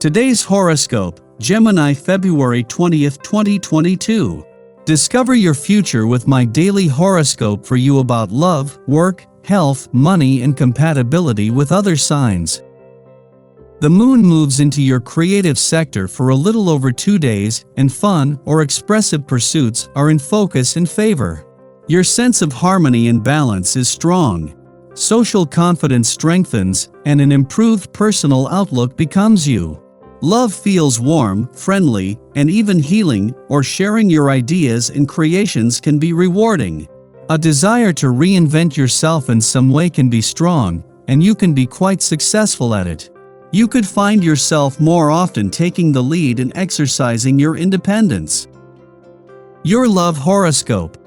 Today's horoscope, Gemini February 20th, 2022. Discover your future with my daily horoscope for you about love, work, health, money and compatibility with other signs. The moon moves into your creative sector for a little over 2 days, and fun or expressive pursuits are in focus and favor. Your sense of harmony and balance is strong. Social confidence strengthens, and an improved personal outlook becomes you. Love feels warm, friendly, and even healing, or sharing your ideas and creations can be rewarding. A desire to reinvent yourself in some way can be strong, and you can be quite successful at it. You could find yourself more often taking the lead and exercising your independence. Your love horoscope.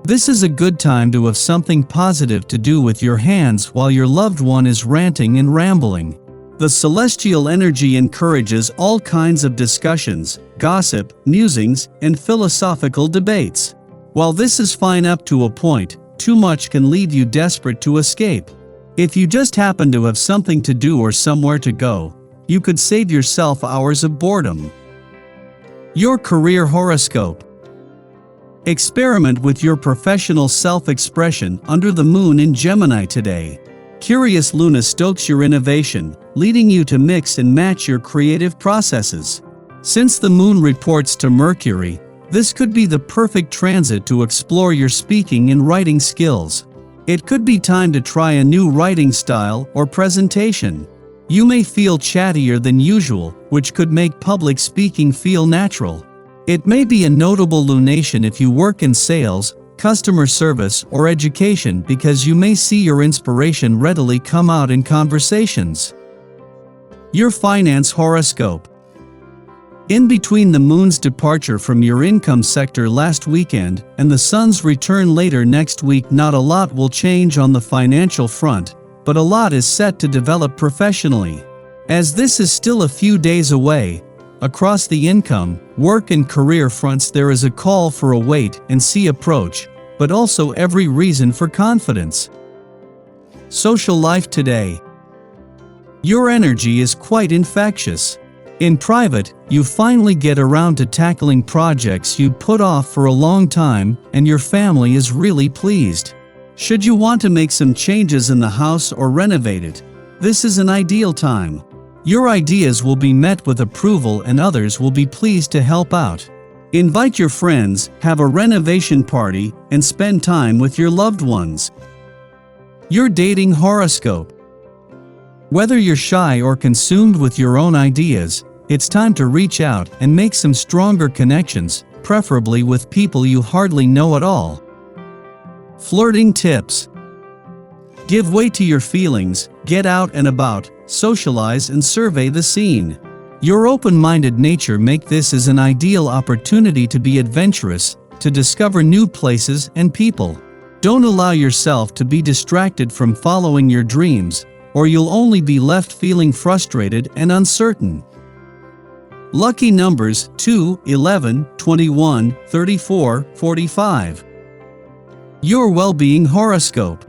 This is a good time to have something positive to do with your hands while your loved one is ranting and rambling. The celestial energy encourages all kinds of discussions, gossip, musings, and philosophical debates. While this is fine up to a point, too much can leave you desperate to escape. If you just happen to have something to do or somewhere to go, you could save yourself hours of boredom. Your career horoscope. Experiment with your professional self-expression under the moon in Gemini today. Curious Luna stokes your innovation, leading you to mix and match your creative processes. Since the moon reports to Mercury, this could be the perfect transit to explore your speaking and writing skills. It could be time to try a new writing style or presentation. You may feel chattier than usual, which could make public speaking feel natural. It may be a notable lunation if you work in sales, customer service, or education, because you may see your inspiration readily come out in conversations. Your finance horoscope. In between the moon's departure from your income sector last weekend and the sun's return later next week, not a lot will change on the financial front, but a lot is set to develop professionally. As this is still a few days away, across the income, work and career fronts there is a call for a wait-and-see approach, but also every reason for confidence. Social life today. Your energy is quite infectious. In private, you finally get around to tackling projects you'd put off for a long time, and your family is really pleased. Should you want to make some changes in the house or renovate it, this is an ideal time. Your ideas will be met with approval and others will be pleased to help out. Invite your friends, have a renovation party, and spend time with your loved ones. Your dating horoscope. Whether you're shy or consumed with your own ideas, it's time to reach out and make some stronger connections, preferably with people you hardly know at all. Flirting tips. Give way to your feelings, get out and about, socialize and survey the scene. Your open-minded nature make this as an ideal opportunity to be adventurous, to discover new places and people. Don't allow yourself to be distracted from following your dreams, or you'll only be left feeling frustrated and uncertain. Lucky numbers 2, 11, 21, 34, 45. Your well-being horoscope.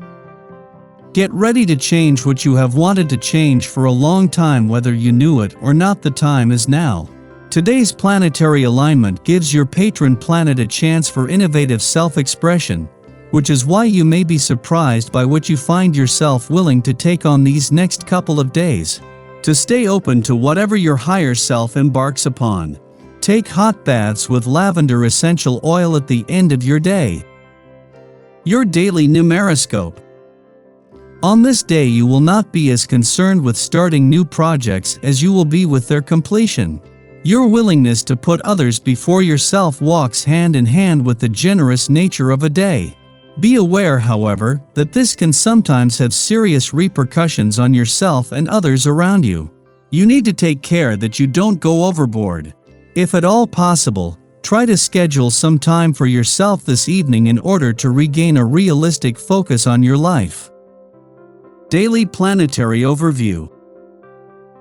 Get ready to change what you have wanted to change for a long time, whether you knew it or not. The time is now. Today's planetary alignment gives your patron planet a chance for innovative self-expression, which is why you may be surprised by what you find yourself willing to take on these next couple of days. To stay open to whatever your higher self embarks upon, take hot baths with lavender essential oil at the end of your day. Your daily numeroscope. On this day you will not be as concerned with starting new projects as you will be with their completion. Your willingness to put others before yourself walks hand in hand with the generous nature of a day. Be aware, however, that this can sometimes have serious repercussions on yourself and others around you. You need to take care that you don't go overboard. If at all possible, try to schedule some time for yourself this evening in order to regain a realistic focus on your life. Daily planetary overview.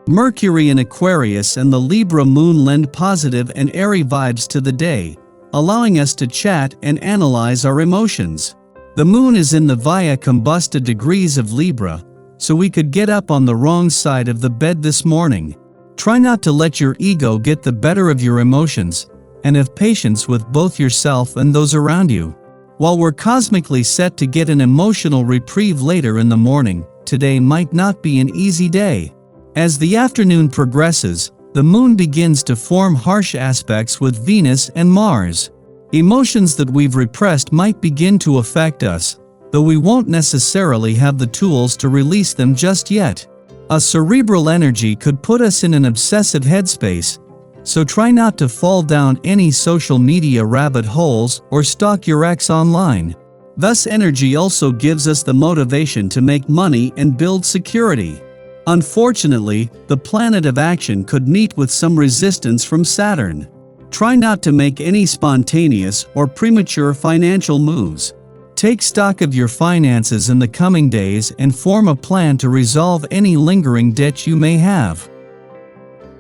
Mercury in Aquarius and the Libra moon lend positive and airy vibes to the day, allowing us to chat and analyze our emotions. The moon is in the via combusta degrees of Libra, so we could get up on the wrong side of the bed this morning. Try not to let your ego get the better of your emotions, and have patience with both yourself and those around you. While we're cosmically set to get an emotional reprieve later in the morning, today might not be an easy day. As the afternoon progresses, the moon begins to form harsh aspects with Venus and Mars. Emotions that we've repressed might begin to affect us, though we won't necessarily have the tools to release them just yet. A cerebral energy could put us in an obsessive headspace, so try not to fall down any social media rabbit holes or stalk your ex online. Thus, energy also gives us the motivation to make money and build security. Unfortunately, the planet of action could meet with some resistance from Saturn. Try not to make any spontaneous or premature financial moves. Take stock of your finances in the coming days and form a plan to resolve any lingering debt you may have.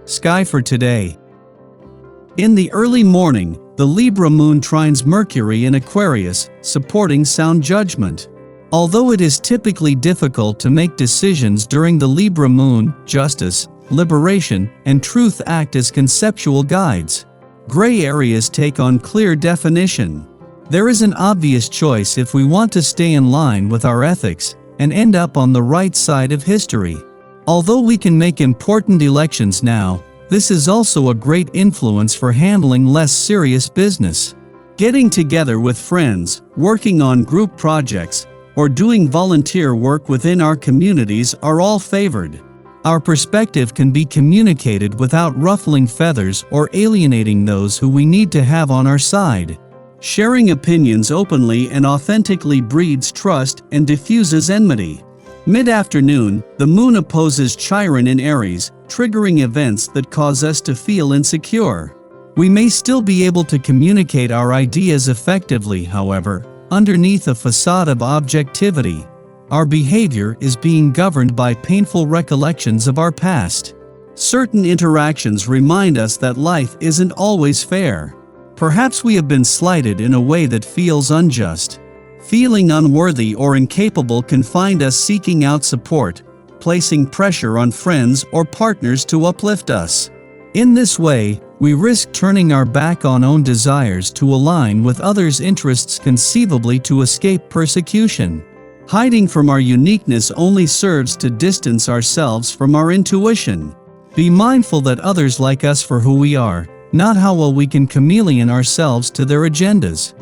Sky for today. In the early morning, the Libra moon trines Mercury in Aquarius, supporting sound judgment. Although it is typically difficult to make decisions during the Libra moon, justice, liberation, and truth act as conceptual guides. Gray areas take on clear definition. There is an obvious choice if we want to stay in line with our ethics and end up on the right side of history. Although we can make important elections now, this is also a great influence for handling less serious business. Getting together with friends, working on group projects, or doing volunteer work within our communities are all favored. Our perspective can be communicated without ruffling feathers or alienating those who we need to have on our side. Sharing opinions openly and authentically breeds trust and diffuses enmity. Mid-afternoon, the moon opposes Chiron in Aries, triggering events that cause us to feel insecure. We may still be able to communicate our ideas effectively, however, underneath a facade of objectivity. Our behavior is being governed by painful recollections of our past. Certain interactions remind us that life isn't always fair. Perhaps we have been slighted in a way that feels unjust. Feeling unworthy or incapable can find us seeking out support, placing pressure on friends or partners to uplift us. In this way, we risk turning our back on own desires to align with others' interests, conceivably to escape persecution. Hiding from our uniqueness only serves to distance ourselves from our intuition. Be mindful that others like us for who we are, not how well we can chameleon ourselves to their agendas.